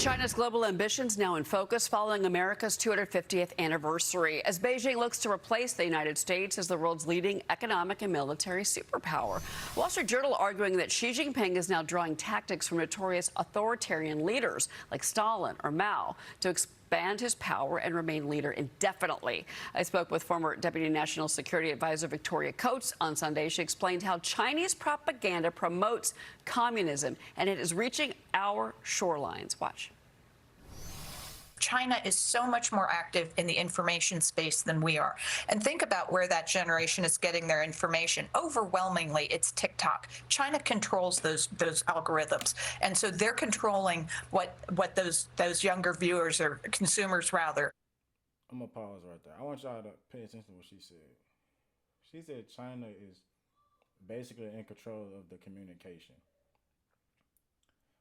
China's global ambitions now in focus following America's 250th anniversary as Beijing looks to replace the United States as the world's leading economic and military superpower. Wall Street Journal arguing that Xi Jinping is now drawing tactics from notorious authoritarian leaders like Stalin or Mao to expand his power and remain leader indefinitely. I spoke with former Deputy National Security Advisor Victoria Coates on Sunday. She explained how Chinese propaganda promotes communism and it is reaching our shorelines. Watch. China is so much more active in the information space than we are. And think about where that generation is getting their information. Overwhelmingly, it's TikTok. China controls those algorithms. And so they're controlling what those younger viewers or consumers rather. I'm gonna pause right there. I want y'all to pay attention to what she said. She said China is basically in control of the communication.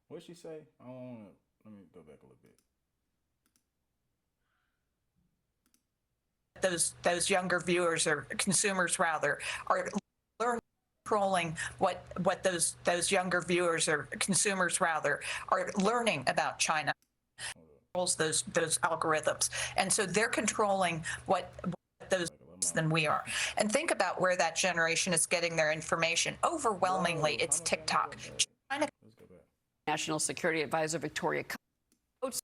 What'd she say? Let me go back a little bit. Those younger viewers or consumers rather are controlling what those younger viewers or consumers rather are learning about China. Those algorithms, and so they're controlling what those than we are. And think about where that generation is getting their information. Overwhelmingly, it's TikTok. China. National Security Advisor Victoria Coates.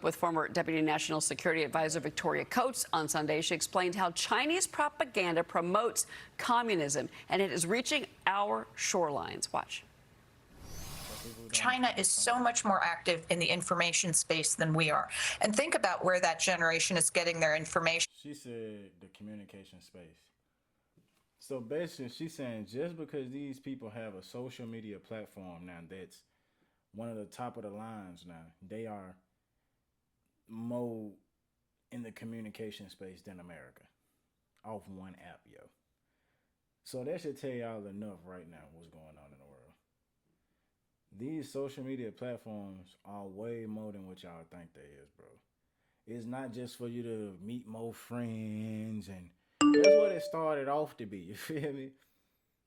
With former Deputy National Security Advisor Victoria Coates on Sunday. She explained how Chinese propaganda promotes communism and it is reaching our shorelines. Watch. China is so much more active in the information space than we are. And think about where that generation is getting their information. She said the communication space. So basically she's saying just because these people have a social media platform now that's one of the top of the lines now, they are more in the communication space than America off one app, yo. So that should tell y'all enough right now what's going on in the world. These social media platforms are way more than what y'all think they is, bro. It's not just for you to meet more friends, and that's what it started off to be, you feel me?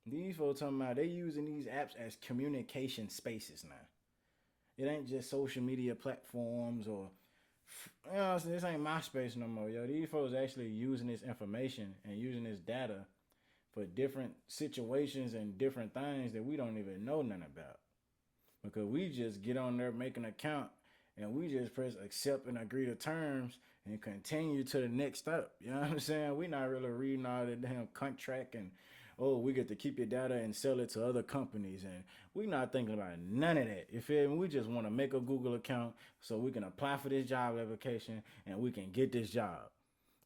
These folks talking about they using these apps as communication spaces now. It ain't just social media platforms or you know, this ain't MySpace no more, yo. These folks actually using this information and using this data for different situations and different things that we don't even know nothing about. Because we just get on there, make an account, and we just press accept and agree to terms and continue to the next step. You know what I'm saying? We not really reading all the damn contract and, oh, we get to keep your data and sell it to other companies. And we not thinking about none of that. You feel me? We just want to make a Google account so we can apply for this job application and we can get this job.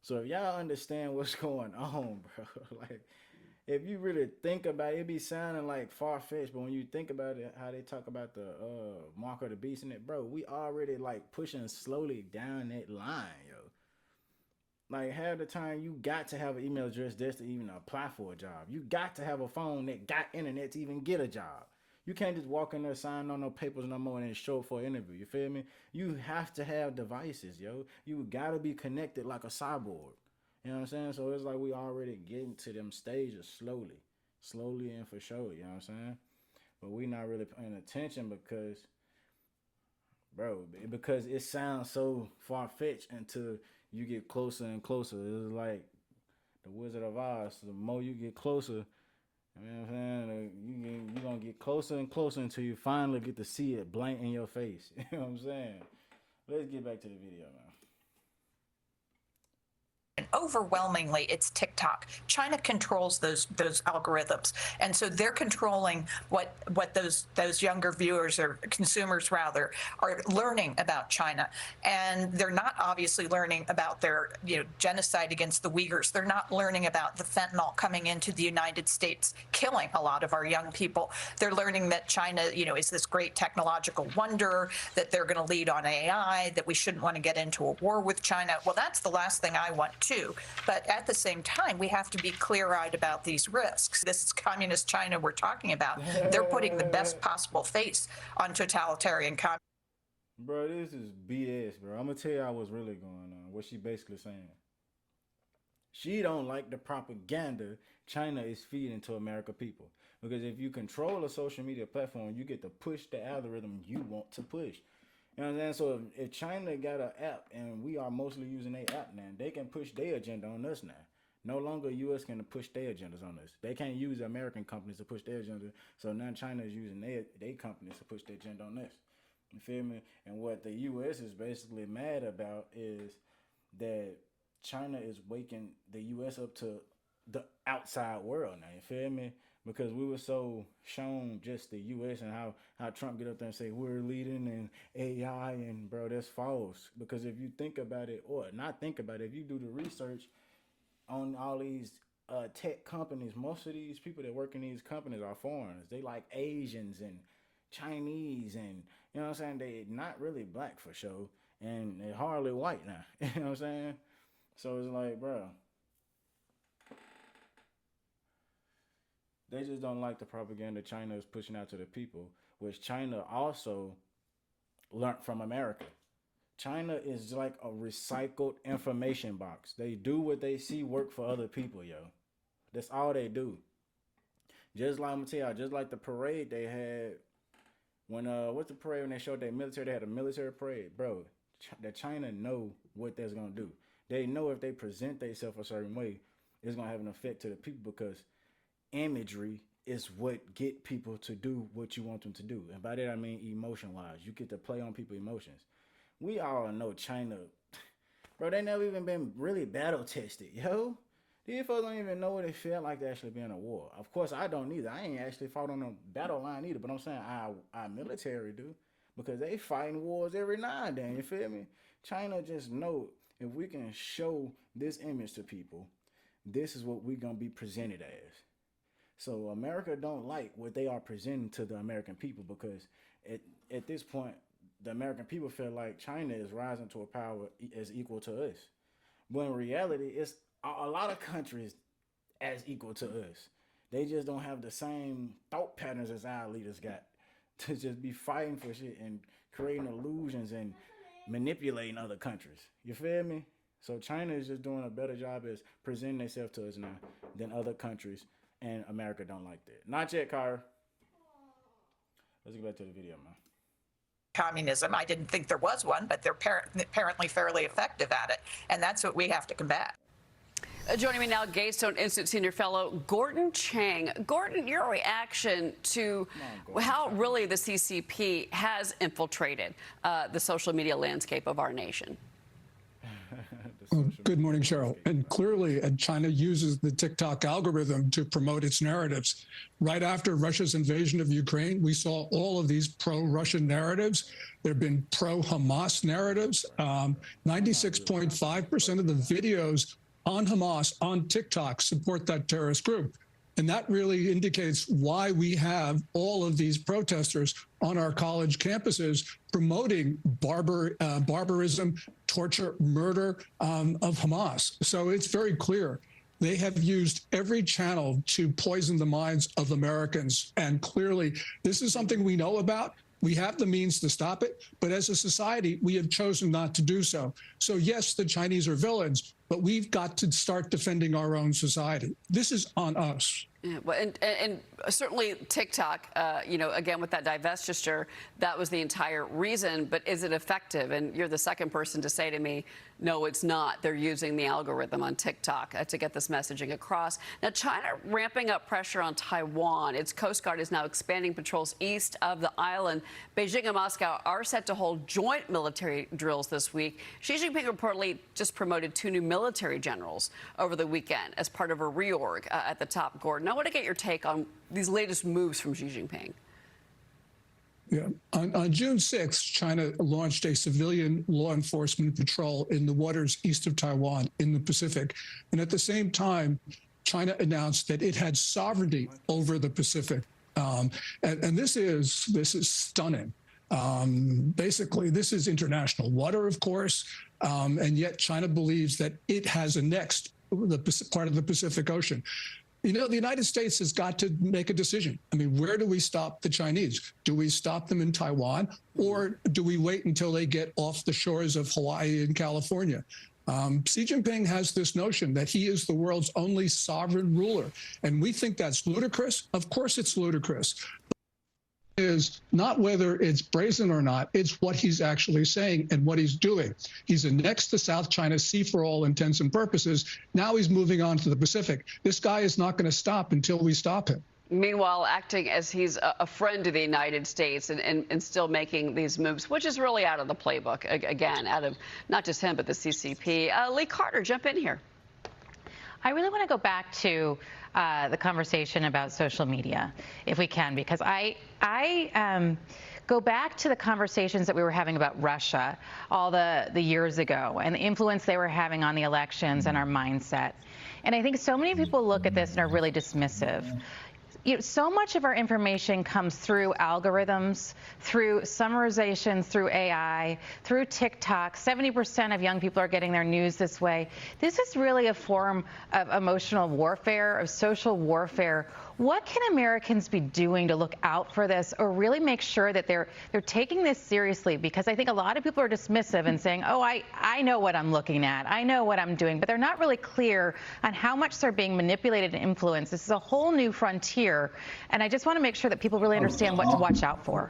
So if y'all understand what's going on, bro, like, if you really think about it, it be sounding like far-fetched, but when you think about it, how they talk about the mark of the beast in it, bro, we already like pushing slowly down that line, yo. Like, half the time, you got to have an email address just to even apply for a job. You got to have a phone that got internet to even get a job. You can't just walk in there, sign on no papers no more, and then show up for an interview. You feel me? You have to have devices, yo. You got to be connected like a cyborg. You know what I'm saying? So it's like we already getting to them stages slowly and for sure. You know what I'm saying? But we not really paying attention because it sounds so far-fetched until you get closer and closer. It's like the Wizard of Oz. The more you get closer, you know what I'm saying? You're going to get closer and closer until you finally get to see it blank in your face. You know what I'm saying? Let's get back to the video now. Overwhelmingly, it's TikTok. China controls those algorithms, and so they're controlling what those younger viewers or consumers rather are learning about China, and they're not obviously learning about their genocide against the Uyghurs. They're not learning about the fentanyl coming into the United States, killing a lot of our young people. They're learning that China, is this great technological wonder, that they're going to lead on AI, that we shouldn't want to get into a war with China. Well, that's the last thing I want too. But at the same time, we have to be clear-eyed about these risks. This is communist China we're talking about. They're putting the best possible face on totalitarian communism. Bro, this is BS, bro. I'm going to tell y'all what's really going on, what she basically saying. She don't like the propaganda China is feeding to American people. Because if you control a social media platform, you get to push the algorithm you want to push. You know what I'm saying? So if China got an app and we are mostly using their app now, they can push their agenda on us now. No longer U.S. can push their agendas on us. They can't use American companies to push their agenda. So now China is using their companies to push their agenda on us. You feel me? And what the U.S. is basically mad about is that China is waking the U.S. up to the outside world now. You feel me? Because we were so shown just the U.S. and how Trump get up there and say we're leading in AI, and bro, that's false. Because if you think about it, or not think about it, if you do the research on all these tech companies, most of these people that work in these companies are foreigners. They like Asians and Chinese, and you know what I'm saying? They not really black for sure, and they're hardly white now. You know what I'm saying? So it's like, bro, they just don't like the propaganda China is pushing out to the people, which China also learned from America. China is like a recycled information box. They do what they see work for other people, yo. That's all they do. Just like I'm gonna tell y'all, just like the parade they had when what's the parade when they showed their military? They had a military parade, bro. The China know what that's gonna do. They know if they present themselves a certain way, it's gonna have an effect to the people because imagery is what get people to do what you want them to do. And by that I mean emotion wise. You get to play on people's emotions. We all know China, bro, they never even been really battle tested, yo. These folks don't even know what it felt like to actually be in a war. Of course, I don't either. I ain't actually fought on a battle line either, but I'm saying our military do because they fighting wars every now and then, you feel me? China just know if we can show this image to people, this is what we're going to be presented as. So America don't like what they are presenting to the American people because at this point, the American people feel like China is rising to a power as equal to us. But in reality, it's a lot of countries as equal to us. They just don't have the same thought patterns as our leaders got to just be fighting for shit and creating illusions and manipulating other countries. You feel me? So China is just doing a better job as presenting themselves to us now than other countries, and America don't like that. Not yet, Kyra. Let's get back to the video, man. Communism. I didn't think there was one, but they're apparently fairly effective at it. And that's what we have to combat. Joining me now, Gaystone Institute Senior Fellow Gordon Chang. Gordon, your reaction to how really the CCP has infiltrated the social media landscape of our nation? Good morning, Cheryl. And clearly, China uses the TikTok algorithm to promote its narratives. Right after Russia's invasion of Ukraine, we saw all of these pro-Russian narratives. There have been pro-Hamas narratives. 96.5% of the videos on Hamas on TikTok support that terrorist group. And that really indicates why we have all of these protesters on our college campuses promoting barbarism, torture, murder of Hamas. So it's very clear. They have used every channel to poison the minds of Americans. And clearly, this is something we know about. We have the means to stop it. But as a society, we have chosen not to do so. So yes, the Chinese are villains, but we've got to start defending our own society. This is on us. Yeah, well, and certainly TikTok, again, with that divestiture, that was the entire reason. But is it effective? And you're the second person to say to me, no, it's not. They're using the algorithm on TikTok to get this messaging across. Now, China ramping up pressure on Taiwan. Its Coast Guard is now expanding patrols east of the island. Beijing and Moscow are set to hold joint military drills this week. Xi Jinping reportedly just promoted 2 new military generals over the weekend as part of a reorg at the top, Gordon. I want to get your take on these latest moves from Xi Jinping. Yeah. On June 6th, China launched a civilian law enforcement patrol in the waters east of Taiwan in the Pacific. And at the same time, China announced that it had sovereignty over the Pacific. And this is stunning. Basically, this is international water, of course, and yet China believes that it has annexed the part of the Pacific Ocean. You know, the United States has got to make a decision. I mean, where do we stop the Chinese? Do we stop them in Taiwan, or do we wait until they get off the shores of Hawaii and California? Xi Jinping has this notion that he is the world's only sovereign ruler, and we think that's ludicrous. Of course it's ludicrous. is not whether it's brazen or not, it's what he's actually saying and what he's doing. He's annexed the South China Sea for all intents and purposes. Now he's moving on to the Pacific. This guy is not going to stop until we stop him. Meanwhile, acting as he's a friend of the United States and still making these moves, which is really out of the playbook, again, out of not just him, but the CCP. Lee Carter, jump in here. I really want to go back to the conversation about social media, if we can, because I go back to the conversations that we were having about Russia all the years ago and the influence they were having on the elections and our mindset. And I think so many people look at this and are really dismissive. So much of our information comes through algorithms, through summarizations, through AI, through TikTok. 70% of young people are getting their news this way. This is really a form of emotional warfare, of social warfare. What can Americans be doing to look out for this or really make sure that they're taking this seriously? Because I think a lot of people are dismissive and saying, oh, I know what I'm looking at. I know what I'm doing. But they're not really clear on how much they're being manipulated and influenced. This is a whole new frontier. And I just want to make sure that people really understand what to watch out for.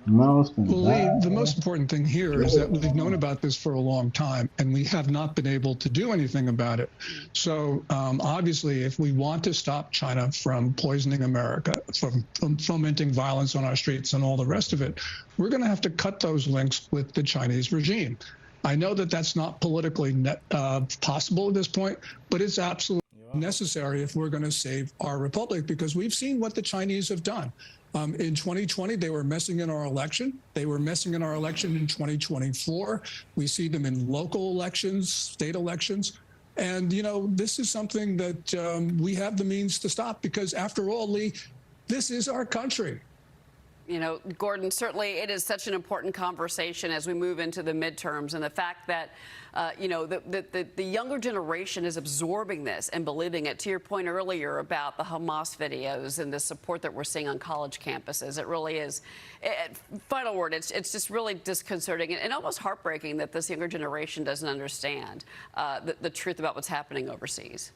Well, Lee, the most important thing here is that we've known about this for a long time, and we have not been able to do anything about it. So obviously, if we want to stop China from poisoning America, from fomenting violence on our streets and all the rest of it, we're going to have to cut those links with the Chinese regime. I know that that's not politically possible at this point, but it's absolutely necessary if we're going to save our republic, because we've seen what the Chinese have done. In 2020, they were messing in our election. They were messing in our election in 2024. We see them in local elections, state elections. And, this is something that we have the means to stop, because after all, Lee, this is our country. Gordon, certainly it is such an important conversation as we move into the midterms, and the fact that, the younger generation is absorbing this and believing it. To your point earlier about the Hamas videos and the support that we're seeing on college campuses, it really is, final word, it's just really disconcerting and almost heartbreaking that this younger generation doesn't understand the truth about what's happening overseas.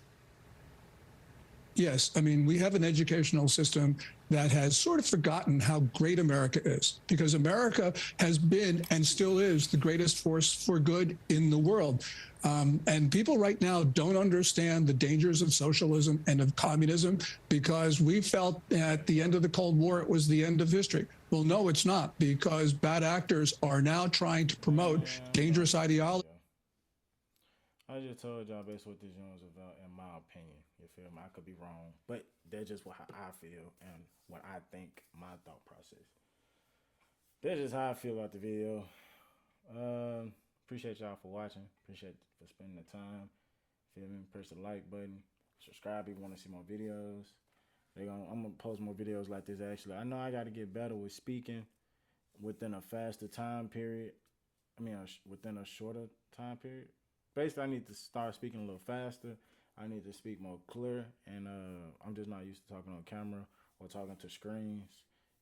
Yes, I mean, we have an educational system that has sort of forgotten how great America is, because America has been and still is the greatest force for good in the world. And people right now don't understand the dangers of socialism and of communism, because we felt at the end of the Cold War it was the end of history. Well, no, it's not, because bad actors are now trying to promote dangerous ideology. I just told y'all basically what this joint was about, in my opinion. You feel me? I could be wrong, but that's just how I feel and what I think, my thought process. That's just how I feel about the video. Appreciate y'all for watching. Appreciate for spending the time. Feel me? Press the like button. Subscribe if you want to see more videos. I'm gonna post more videos like this. Actually, I know I got to get better with speaking within a faster time period. Within a shorter time period. Basically, I need to start speaking a little faster. I need to speak more clear, and I'm just not used to talking on camera or talking to screens.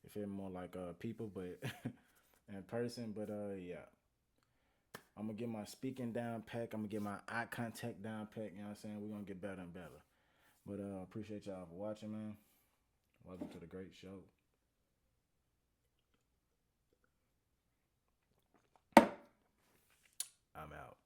It feels more like people, but in person. But yeah, I'm gonna get my speaking down pack. I'm gonna get my eye contact down pack. You know what I'm saying? We're gonna get better and better. But appreciate y'all for watching, man. Welcome to the great show. I'm out.